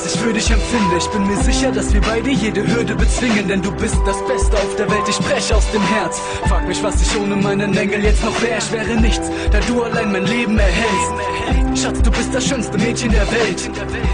was ich für dich empfinde. Ich bin mir sicher, dass wir beide jede Hürde bezwingen, denn du bist das Beste auf der Welt, ich spreche aus dem Herz. Frag mich, was ich ohne meinen Engel jetzt noch wäre. Ich wäre nichts, da du allein mein Leben erhältst. Schatz, du bist das schönste Mädchen der Welt.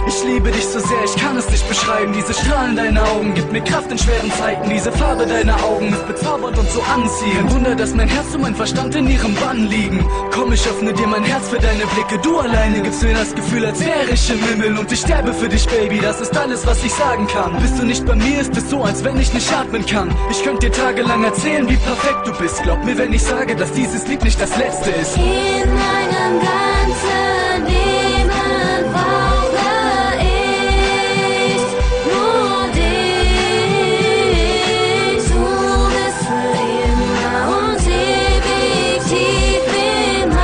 Ich liebe dich so sehr, ich kann es nicht beschreiben. Diese Strahlen deiner Augen gibt mir Kraft in schweren Zeiten. Diese Farbe deiner Augen ist bezaubernd und so anziehend. Kein Wunder, dass mein Herz und mein Verstand in ihrem Bann liegen. Komm, ich öffne dir mein Herz für deine Blicke. Du alleine gibst mir das Gefühl, als wäre ich im Himmel. Und ich sterbe für dich, Baby, das ist alles, was ich sagen kann. Bist du nicht bei mir, ist es so, als wenn ich nicht atmen kann. Ich könnte dir tagelang erzählen, wie perfekt du bist. Glaub mir, wenn ich sage, dass dieses Lied nicht das letzte ist. In meinem ganzen Leben brauche ich nur dich. Du bist für immer und ewig tief in meinem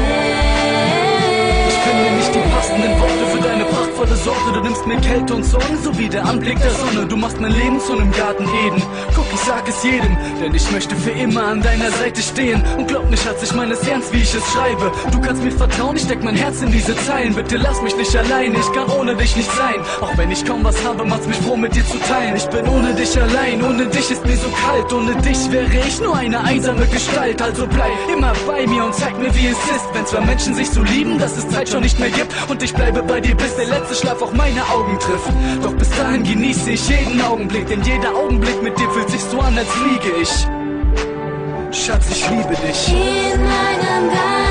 Herz. Ich finde nicht die passenden Worte für deine prachtvolle Sorte. Du nimmst mir Kälte und Sorgen sowie der Anblick der Sonne. Du machst mein Leben zu einem Garten Eden. Guck, ich sag es jedem, denn ich möchte für immer an deiner Seite stehen. Und glaub mir, Schatz, ich meine es ernst, wie ich es schreibe. Du kannst mir vertrauen, ich steck mein Herz in diese Zeilen. Bitte lass mich nicht alleine, ich kann ohne dich nicht sein. Auch wenn ich kaum was habe, macht's mich froh, mit dir zu teilen. Ich bin ohne dich allein, ohne dich ist mir so kalt. Ohne dich wäre ich nur eine einsame Gestalt. Also bleib immer bei mir und zeig mir, wie es ist, wenn zwei Menschen sich so lieben, dass es Zeit schon nicht mehr gibt. Und ich bleibe bei dir, bis der letzte Schlaf auch meine Augen trifft. Doch bis dahin genieße ich jeden Augenblick, denn jeder Augenblick mit dir fühlt sich so an, als fliege ich. Schatz, ich liebe dich. In meinem ganzen